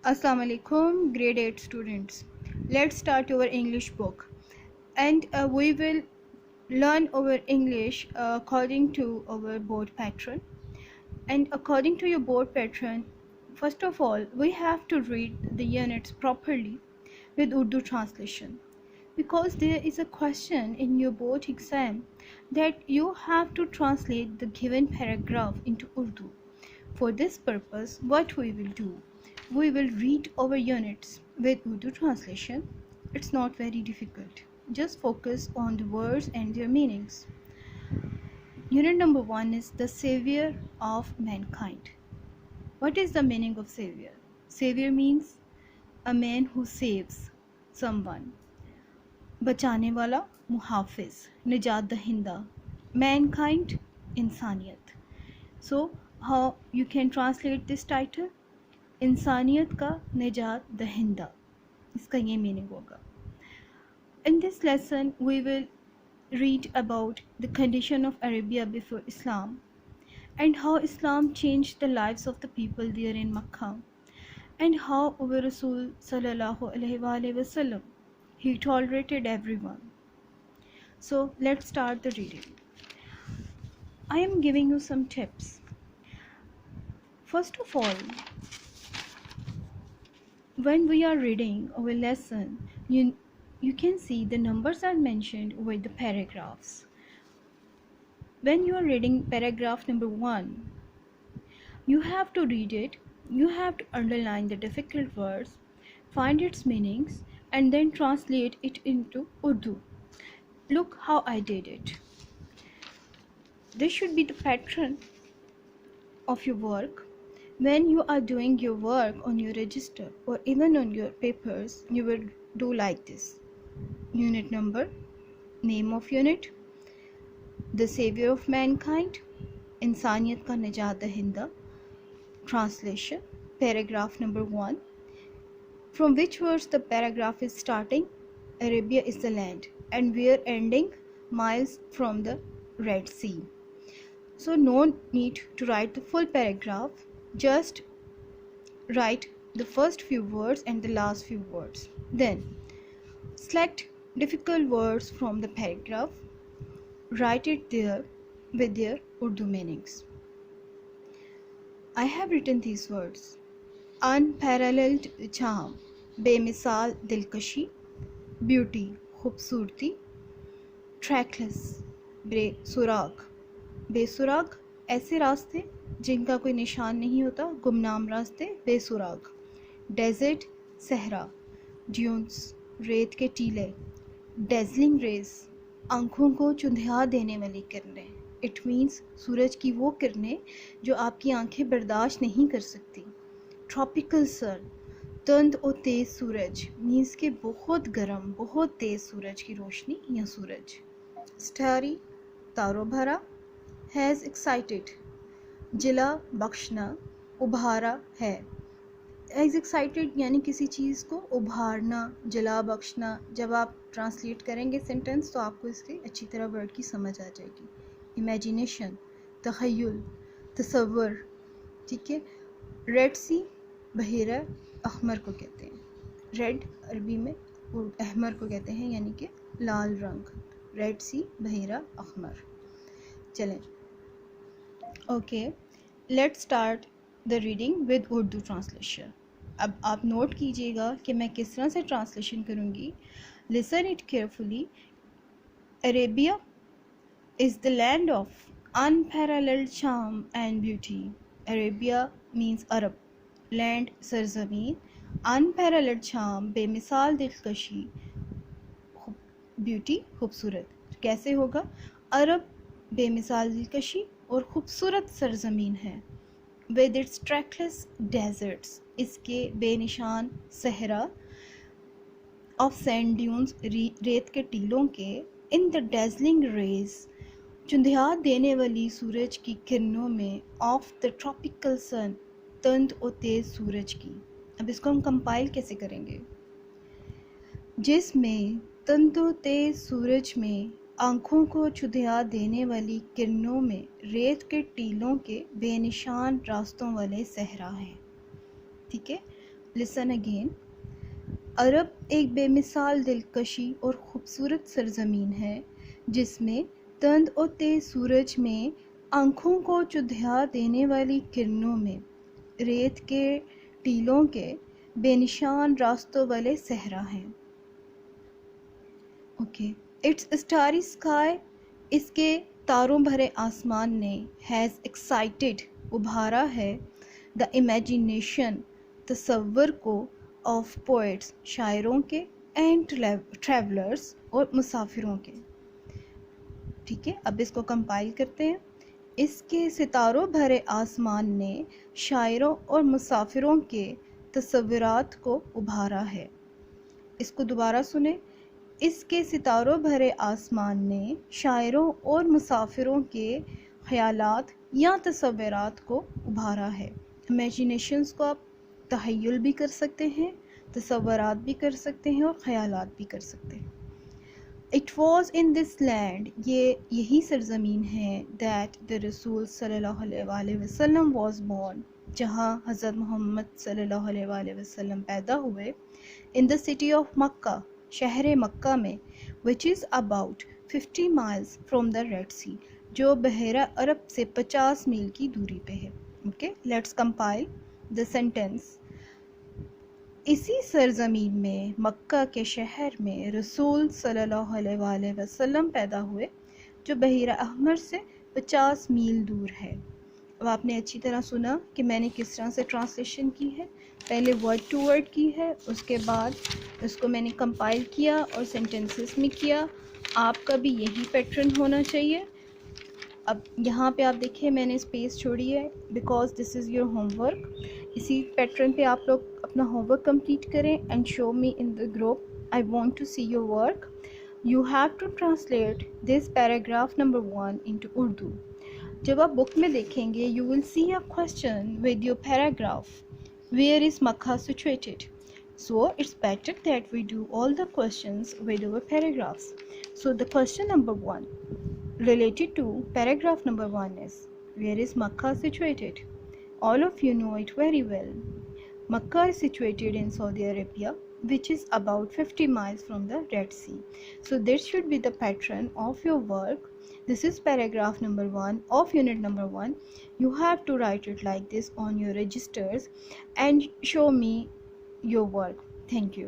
Assalamu alaikum, grade 8 students. Let's start our English book, and we will learn our English according to our board pattern. And according to your board pattern, first of all, we have to read the units properly with Urdu translation, because there is a question in your board exam that you have to translate the given paragraph into Urdu. For this purpose, what we will do, we will read our units with Urdu translation. It's not very difficult. Just focus on the words and their meanings. Unit number 1 is the savior of mankind. What is the meaning of savior? Savior means a man who saves someone. बचाने वाला, मुहाफिज, निजात दहिंदा. Mankind, इंसानियत. So how you can translate this title? इंसानियत का निजात दहिंदा, इसका ये meaning होगा. In this lesson we will read about the condition of Arabia before Islam and how Islam changed the lives of the people there in Makkah, and how our Rasul sallallahu alaihi wasallam, he tolerated everyone. So let's start the reading. I am giving you some tips. First of all, when we are reading our lesson, you can see the numbers are mentioned with the paragraphs. When you are reading paragraph number 1, you have to read it, you have to underline the difficult words, find its meanings, and then translate it into Urdu. Look how I did it. This should be the pattern of your work. When you are doing your work on your register or even on your papers, you will do like this. Unit number, name of unit, the savior of mankind, इंसानियत का निजात दहिंदा. Translation, paragraph number 1. From which verse the paragraph is starting? Arabia is the land, and we are ending miles from the Red Sea. So no need to write the full paragraph, just write the first few words and the last few words. Then select difficult words from the paragraph, write it there with their Urdu meanings. I have written these words: unparalleled charm, बेमिसाल दिलकशी, beauty, खूबसूरती, trackless, बेसुराग, बेसुराग ऐसे रास्ते जिनका कोई निशान नहीं होता, गुमनाम रास्ते, बेसुराग. डेजर्ट, सहरा. ड्यून्स, रेत के टीले. डेजलिंग रेस, आँखों को चुंधिया देने वाली किरणें. इट मीन्स सूरज की वो किरणें जो आपकी आंखें बर्दाश्त नहीं कर सकती. ट्रॉपिकल सन, तंद और तेज़ सूरज, मीन्स के बहुत गर्म, बहुत तेज़ सूरज की रोशनी या सूरज. स्टारी, तारों भरा. हैज़ एक्साइटेड, जिला बख्शना, उभारा है. एज एक्साइटेड यानी किसी चीज़ को उभारना, जला बख्शना. जब आप ट्रांसलेट करेंगे सेंटेंस तो आपको इसकी अच्छी तरह वर्ड की समझ आ जाएगी. इमेजिनेशन, तखय्युल, तसव्वुर. ठीक है. रेड सी, बहेरा अहमर को कहते हैं. रेड अरबी में और अहमर को कहते हैं यानी कि लाल रंग. रेड सी, बहेरा अहमर. चलें. Okay, let's start the reading with Urdu translation. अब आप नोट कीजिएगा कि मैं किस तरह से ट्रांसलेशन करूँगी. Listen it carefully. Arabia is the land of unparalleled charm and beauty. Arabia means Arab, land, Sarzameen. Unparalleled charm, बेमिसाल दिलकशी, ब्यूटी, खूबसूरत. कैसे होगा? अरब बेमिसाल दिलकशी और खूबसूरत सरजमीन है. With its trackless deserts, इसके बेनिशान सहरा. Of sand dunes, रेत के टीलों के. In the dazzling rays, चुंधिया देने वाली सूरज की किरणों में. ऑफ द ट्रॉपिकल सन, तंद और तेज़ सूरज की. अब इसको हम कंपाइल कैसे करेंगे? जिसमें तंद और तेज़ सूरज में, आँखों को चुंधिया देने वाली किरणों में, रेत के टीलों के बेनिशान रास्तों वाले सहरा हैं. ठीक है. Listen again. عرب ایک بے مثال دلکشی اور خوبصورت سرزمین ہے جس میں تند اور تیز سورج میں آنکھوں کو چدھیا دینے والی کرنوں میں ریت کے ٹیلوں کے بے نشان راستوں والے صحرا ہیں. اوکے. اٹس اسٹاری اسکائی، اس کے تاروں بھرے آسمان نے ہیز ایکسائٹیڈ ابھارا ہے دا امیجینیشن تصور کو آف پوئٹس شاعروں کے اینڈ ٹریولرس اور مسافروں کے. ٹھیک ہے، اب اس کو کمپائل کرتے ہیں. اس کے ستاروں بھرے آسمان نے شاعروں اور مسافروں کے تصورات کو ابھارا ہے. اس کو دوبارہ سنیں. اس کے ستاروں بھرے آسمان نے شاعروں اور مسافروں کے خیالات یا تصورات کو ابھارا ہے. امیجینیشنز کو آپ تخیل بھی کر سکتے ہیں، تصورات بھی کر سکتے ہیں اور خیالات بھی کر سکتے ہیں. It was in this land, یہ یہی سرزمین ہے، دیٹ دا رسول صلی اللہ علیہ وآلہ وسلم واز بورن، جہاں حضرت محمد صلی اللہ علیہ وآلہ وسلم پیدا ہوئے. ان دا سٹی آف مکہ، شہر مکہ میں، which is about 50 miles from the Red Sea، جو بحیرہ عرب سے 50 میل کی دوری پہ ہے. Okay, let's compile the sentence. اسی سرزمین میں، مکہ کے شہر میں، رسول صلی اللہ علیہ وآلہ وسلم پیدا ہوئے جو بحیرہ احمر سے 50 میل دور ہے. اب آپ نے اچھی طرح سنا کہ میں نے کس طرح سے ٹرانسلیشن کی ہے. پہلے ورڈ ٹو ورڈ کی ہے، اس کے بعد اس کو میں نے کمپائل کیا اور سینٹنسز میں کیا. آپ کا بھی یہی پیٹرن ہونا چاہیے. اب یہاں پہ آپ دیکھیں میں نے اسپیس چھوڑی ہے because this is your homework. اسی پیٹرن پہ آپ لوگ اپنا ہوم ورک کمپلیٹ کریں and show me in the group. I want to see your work. You have to translate this paragraph number 1 into Urdu. جب آپ بک میں دیکھیں گے you will see a question with your paragraph. Where is Makkah situated? So it's better that we do all the questions with our paragraphs. So the question number 1 related to paragraph number 1 is, where is Makkah situated? All of you know it very well. Makkah is situated in Saudi Arabia, which is about 50 miles from the Red Sea. So this should be the pattern of your work. This is paragraph number 1 of unit number 1. You have to write it like this on your registers and show me your work. Thank you.